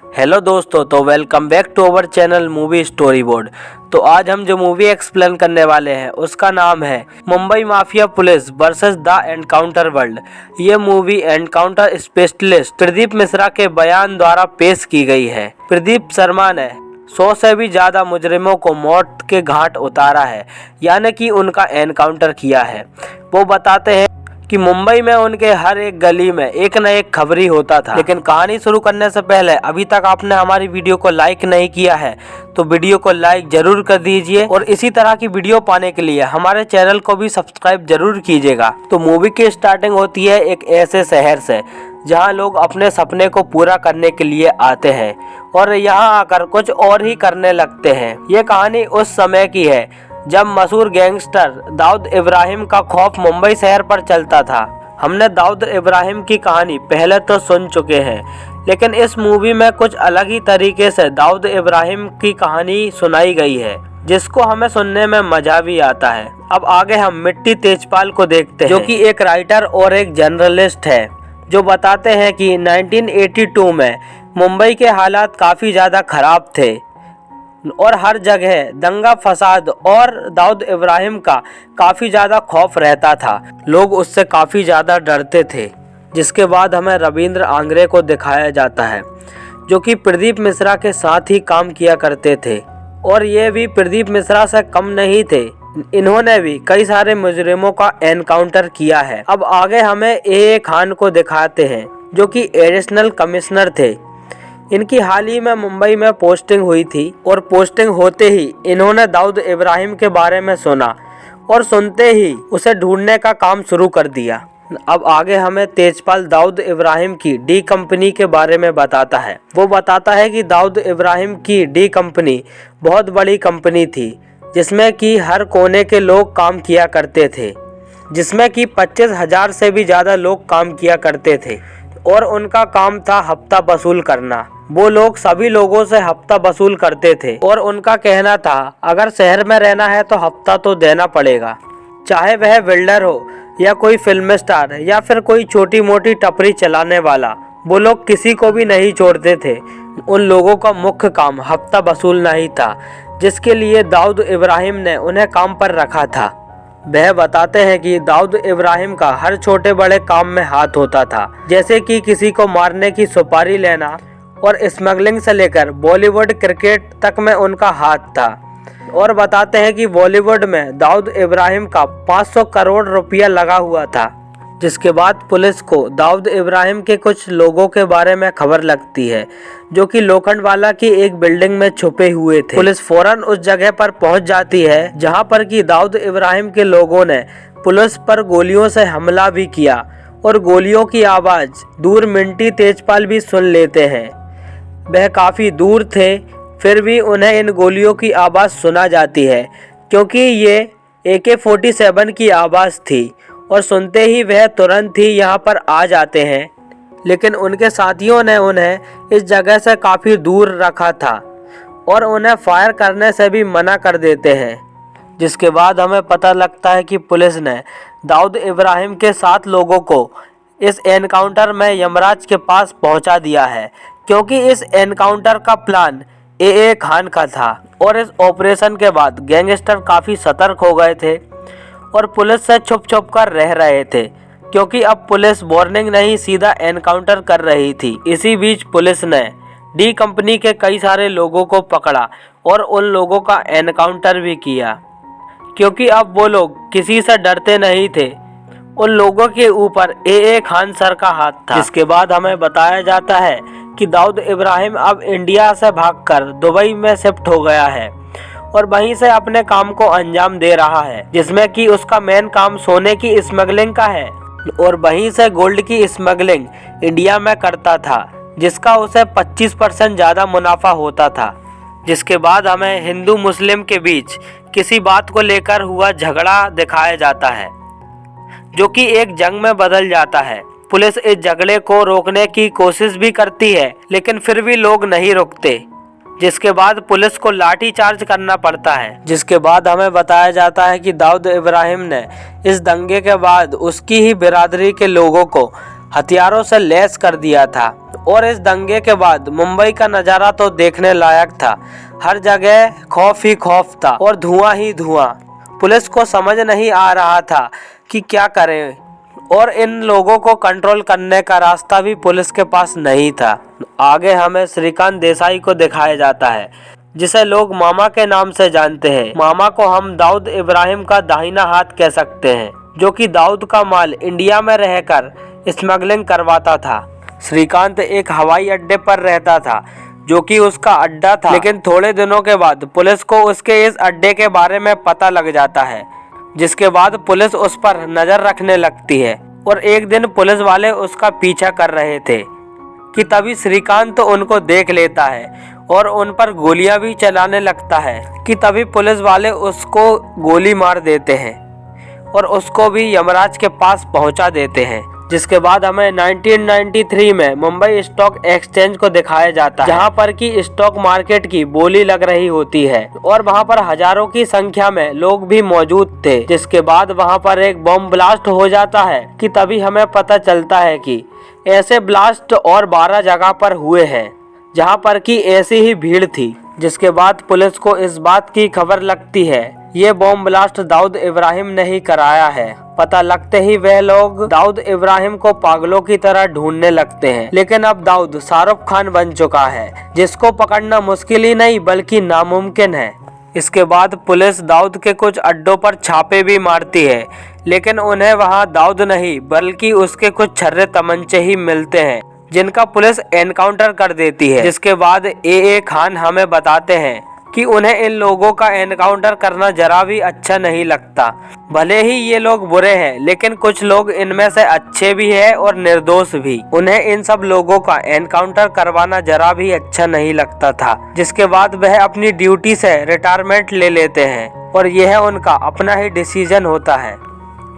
Hello दोस्तों, तो welcome back to our channel movie story board. तो आज हम जो मूवी एक्सप्लेन करने वाले हैं उसका नाम है Mumbai mafia police versus the encounter world. ये movie encounter specialist Pradeep Mishra के बयान द्वारा पेश की गई है। प्रदीप शर्मा ने 100 से भी ज़्यादा मुजरिमों को मौत के घाट उतारा है, यानी कि उनका एनकाउंटर किया है। वो बताते हैं कि मुंबई में उनके हर एक गली में एक न एक खबरी होता था। लेकिन कहानी शुरू करने से पहले अभी तक आपने हमारी वीडियो को लाइक नहीं किया है तो वीडियो को लाइक जरूर कर दीजिए और इसी तरह की वीडियो पाने के लिए हमारे चैनल को भी सब्सक्राइब जरूर कीजिएगा। तो मूवी की स्टार्टिंग होती है एक ऐसे शहर से जहां लोग अपने सपने को पूरा करने के लिए आते हैं और यहां आकर कुछ और ही करने लगते हैं। ये कहानी उस समय की है जब मशहूर गैंगस्टर दाऊद इब्राहिम का खौफ मुंबई शहर पर चलता था। हमने दाऊद इब्राहिम की कहानी पहले तो सुन चुके हैं, लेकिन इस मूवी में कुछ अलग ही तरीके से दाऊद इब्राहिम की कहानी सुनाई गई है, जिसको हमें सुनने में मजा भी आता है। अब आगे हम मिट्टी तेजपाल को देखते हैं, जो कि एक राइटर और एक जर्नलिस्ट है, जो बताते हैं कि 1982 में मुंबई के हालात काफ़ी ज़्यादा खराब थे और हर जगह दंगा फसाद और दाऊद इब्राहिम का काफ़ी ज़्यादा खौफ रहता था। लोग उससे काफ़ी ज़्यादा डरते थे। जिसके बाद हमें रविंद्र आंग्रे को दिखाया जाता है, जो कि प्रदीप मिश्रा के साथ ही काम किया करते थे और ये भी प्रदीप मिश्रा से कम नहीं थे। इन्होंने भी कई सारे मुजरिमों का एनकाउंटर किया है। अब आगे हमें ए खान को दिखाते हैं, जो कि एडिशनल कमिश्नर थे। इनकी हाल ही में मुंबई में पोस्टिंग हुई थी और पोस्टिंग होते ही इन्होंने दाऊद इब्राहिम के बारे में सुना और सुनते ही उसे ढूंढने का काम शुरू कर दिया। अब आगे हमें तेजपाल दाऊद इब्राहिम की डी कंपनी के बारे में बताता है। वो बताता है कि दाऊद इब्राहिम की डी कंपनी बहुत बड़ी कंपनी थी, जिसमें कि हर कोने के लोग काम किया करते थे, जिसमें कि 25,000 से भी ज़्यादा लोग काम किया करते थे और उनका काम था हफ्ता वसूल करना। वो लोग सभी लोगों से हफ्ता वसूल करते थे और उनका कहना था अगर शहर में रहना है तो हफ्ता तो देना पड़ेगा, चाहे वह बिल्डर हो या कोई फिल्म स्टार या फिर कोई छोटी मोटी टपरी चलाने वाला। वो लोग किसी को भी नहीं छोड़ते थे। उन लोगों का मुख्य काम हफ्ता वसूलना ही था, जिसके लिए दाऊद इब्राहिम ने उन्हें काम पर रखा था। वह बताते हैं कि दाऊद इब्राहिम का हर छोटे बड़े काम में हाथ होता था, जैसे कि किसी को मारने की सुपारी लेना और स्मगलिंग से लेकर बॉलीवुड क्रिकेट तक में उनका हाथ था। और बताते हैं कि बॉलीवुड में दाऊद इब्राहिम का 500 करोड़ रुपया लगा हुआ था। जिसके बाद पुलिस को दाऊद इब्राहिम के कुछ लोगों के बारे में खबर लगती है, जो कि लोखंडवाला की एक बिल्डिंग में छुपे हुए थे। पुलिस फौरन उस जगह पर पहुंच जाती है जहां पर कि दाऊद इब्राहिम के लोगों ने पुलिस पर गोलियों से हमला भी किया और गोलियों की आवाज़ दूर मिंटी तेजपाल भी सुन लेते हैं। वह काफ़ी दूर थे, फिर भी उन्हें इन गोलियों की आवाज़ सुना जाती है, क्योंकि ये AK-47 की आवाज़ थी और सुनते ही वह तुरंत ही यहाँ पर आ जाते हैं। लेकिन उनके साथियों ने उन्हें इस जगह से काफ़ी दूर रखा था और उन्हें फायर करने से भी मना कर देते हैं। जिसके बाद हमें पता लगता है कि पुलिस ने दाऊद इब्राहिम के 7 लोगों को इस एनकाउंटर में यमराज के पास पहुंचा दिया है, क्योंकि इस एनकाउंटर का प्लान ए खान का था। और इस ऑपरेशन के बाद गैंगस्टर काफ़ी सतर्क हो गए थे और पुलिस से छुप छुप कर रह रहे थे, क्योंकि अब पुलिस वार्निंग नहीं सीधा एनकाउंटर कर रही थी। इसी बीच पुलिस ने डी कंपनी के कई सारे लोगों को पकड़ा और उन लोगों का एनकाउंटर भी किया, क्योंकि अब वो लोग किसी से डरते नहीं थे। उन लोगों के ऊपर ए खान सर का हाथ था। जिसके बाद हमें बताया जाता है कि दाऊद इब्राहिम अब इंडिया से भागकर दुबई में शिफ्ट हो गया है और वहीं से अपने काम को अंजाम दे रहा है, जिसमें कि उसका मेन काम सोने की स्मगलिंग का है और वहीं से गोल्ड की स्मगलिंग इंडिया में करता था, जिसका उसे 25% ज़्यादा मुनाफा होता था। जिसके बाद हमें हिंदू मुस्लिम के बीच किसी बात को लेकर हुआ झगड़ा दिखाया जाता है, जो कि एक जंग में बदल जाता है। पुलिस इस झगड़े को रोकने की कोशिश भी करती है, लेकिन फिर भी लोग नहीं रुकते, जिसके बाद पुलिस को लाठी चार्ज करना पड़ता है। जिसके बाद हमें बताया जाता है कि दाऊद इब्राहिम ने इस दंगे के बाद उसकी ही बिरादरी के लोगों को हथियारों से लैस कर दिया था। और इस दंगे के बाद मुंबई का नज़ारा तो देखने लायक था। हर जगह खौफ ही खौफ था और धुआं ही धुआं। पुलिस को समझ नहीं आ रहा था कि क्या करें, और इन लोगों को कंट्रोल करने का रास्ता भी पुलिस के पास नहीं था। आगे हमें श्रीकांत देसाई को दिखाया जाता है, जिसे लोग मामा के नाम से जानते हैं। मामा को हम दाऊद इब्राहिम का दाहिना हाथ कह सकते हैं, जो कि दाऊद का माल इंडिया में रहकर स्मगलिंग करवाता था। श्रीकांत एक हवाई अड्डे पर रहता था, जो कि उसका अड्डा था, लेकिन थोड़े दिनों के बाद पुलिस को उसके इस अड्डे के बारे में पता लग जाता है, जिसके बाद पुलिस उस पर नजर रखने लगती है। और एक दिन पुलिस वाले उसका पीछा कर रहे थे कि तभी श्रीकांत उनको देख लेता है और उन पर गोलियां भी चलाने लगता है कि तभी पुलिस वाले उसको गोली मार देते हैं और उसको भी यमराज के पास पहुंचा देते हैं। जिसके बाद हमें 1993 में मुंबई स्टॉक एक्सचेंज को दिखाया जाता है, जहां पर की स्टॉक मार्केट की बोली लग रही होती है और वहां पर हजारों की संख्या में लोग भी मौजूद थे। जिसके बाद वहां पर एक बम ब्लास्ट हो जाता है कि तभी हमें पता चलता है कि ऐसे ब्लास्ट और 12 जगह पर हुए हैं जहां पर की ऐसी ही भीड़ थी। जिसके बाद पुलिस को इस बात की खबर लगती है ये बॉम्ब ब्लास्ट दाऊद इब्राहिम ने ही कराया है। पता लगते ही वह लोग दाऊद इब्राहिम को पागलों की तरह ढूंढने लगते हैं, लेकिन अब दाऊद शाहरुख खान बन चुका है, जिसको पकड़ना मुश्किल ही नहीं बल्कि नामुमकिन है। इसके बाद पुलिस दाऊद के कुछ अड्डों पर छापे भी मारती है, लेकिन उन्हें वहां दाऊद नहीं बल्कि उसके कुछ छर्रे तमंचे ही मिलते हैं, जिनका पुलिस एनकाउंटर कर देती है। जिसके बाद ए खान हमें बताते हैं कि उन्हें इन लोगों का एनकाउंटर करना जरा भी अच्छा नहीं लगता। भले ही ये लोग बुरे हैं, लेकिन कुछ लोग इनमें से अच्छे भी हैं और निर्दोष भी। उन्हें इन सब लोगों का एनकाउंटर करवाना जरा भी अच्छा नहीं लगता था। जिसके बाद वह अपनी ड्यूटी से रिटायरमेंट ले लेते हैं और यह उनका अपना ही डिसीजन होता है।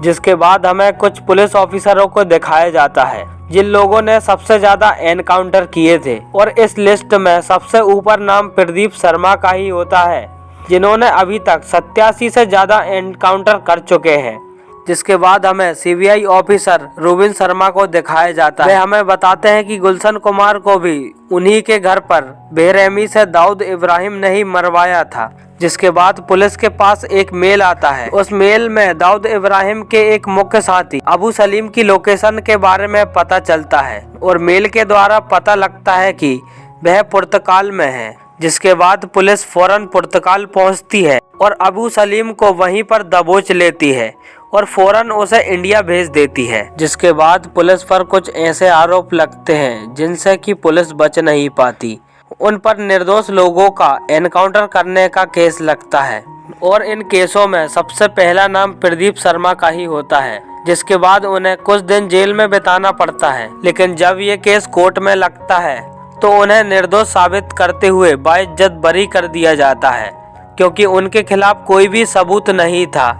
जिसके बाद हमें कुछ पुलिस ऑफिसरों को दिखाया जाता है जिन लोगों ने सबसे ज्यादा एनकाउंटर किए थे, और इस लिस्ट में सबसे ऊपर नाम प्रदीप शर्मा का ही होता है, जिन्होंने अभी तक 87 से ज्यादा एनकाउंटर कर चुके हैं। जिसके बाद हमें सीबीआई ऑफिसर रुबिन शर्मा को दिखाया जाता है। वे हमें बताते हैं कि गुलशन कुमार को भी उन्हीं के घर पर बेरहमी से दाऊद इब्राहिम ने ही मरवाया था। जिसके बाद पुलिस के पास एक मेल आता है। उस मेल में दाऊद इब्राहिम के एक मुख्य साथी अबू सलीम की लोकेशन के बारे में पता चलता है और मेल के द्वारा पता लगता है कि वह पुर्तगाल में है। जिसके बाद पुलिस फौरन पुर्तगाल पहुंचती है और अबू सलीम को वहीं पर दबोच लेती है और फौरन उसे इंडिया भेज देती है। जिसके बाद पुलिस पर कुछ ऐसे आरोप लगते हैं जिनसे कि पुलिस बच नहीं पाती। उन पर निर्दोष लोगों का एनकाउंटर करने का केस लगता है और इन केसों में सबसे पहला नाम प्रदीप शर्मा का ही होता है। जिसके बाद उन्हें कुछ दिन जेल में बिताना पड़ता है, लेकिन जब ये केस कोर्ट में लगता है तो उन्हें निर्दोष साबित करते हुए बाइज्जत बरी कर दिया जाता है, क्योंकि उनके खिलाफ कोई भी सबूत नहीं था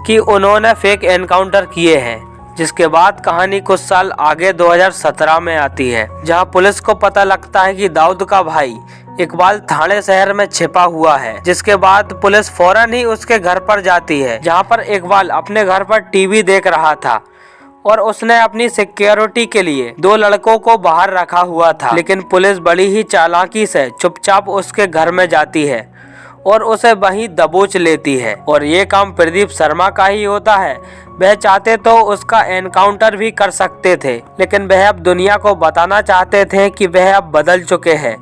कि उन्होंने फेक एनकाउंटर किए हैं। जिसके बाद कहानी कुछ साल आगे 2017 में आती है, जहां पुलिस को पता लगता है कि दाऊद का भाई इकबाल थाने शहर में छिपा हुआ है। जिसके बाद पुलिस फौरन ही उसके घर पर जाती है, जहां पर इकबाल अपने घर पर टीवी देख रहा था और उसने अपनी सिक्योरिटी के लिए 2 लड़कों को बाहर रखा हुआ था। लेकिन पुलिस बड़ी ही चालाकी से चुपचाप उसके घर में जाती है और उसे वहीं दबोच लेती है, और ये काम प्रदीप शर्मा का ही होता है। वह चाहते तो उसका एनकाउंटर भी कर सकते थे, लेकिन वह अब दुनिया को बताना चाहते थे कि वह अब बदल चुके हैं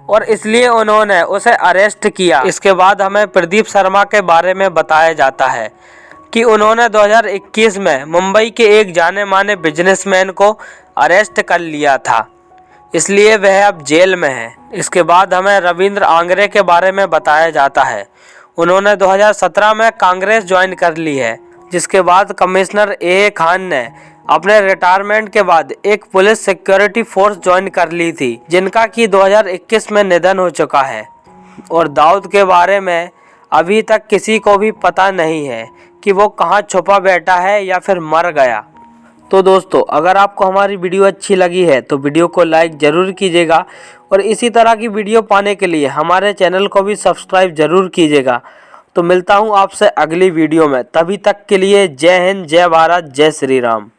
और इसलिए उन्होंने उसे अरेस्ट किया। इसके बाद हमें प्रदीप शर्मा के बारे में बताया जाता है कि उन्होंने 2021 में मुंबई के एक जाने माने बिजनेसमैन को अरेस्ट कर लिया था, इसलिए वह अब जेल में है। इसके बाद हमें रविंद्र आंग्रे के बारे में बताया जाता है। उन्होंने 2017 में कांग्रेस ज्वाइन कर ली है। जिसके बाद कमिश्नर ए खान ने अपने रिटायरमेंट के बाद एक पुलिस सिक्योरिटी फोर्स ज्वाइन कर ली थी, जिनका कि 2021 में निधन हो चुका है। और दाऊद के बारे में अभी तक किसी को भी पता नहीं है कि वो कहाँ छुपा बैठा है या फिर मर गया। तो दोस्तों, अगर आपको हमारी वीडियो अच्छी लगी है तो वीडियो को लाइक ज़रूर कीजिएगा और इसी तरह की वीडियो पाने के लिए हमारे चैनल को भी सब्सक्राइब ज़रूर कीजिएगा। तो मिलता हूँ आपसे अगली वीडियो में, तभी तक के लिए जय हिंद, जय भारत, जय श्री राम।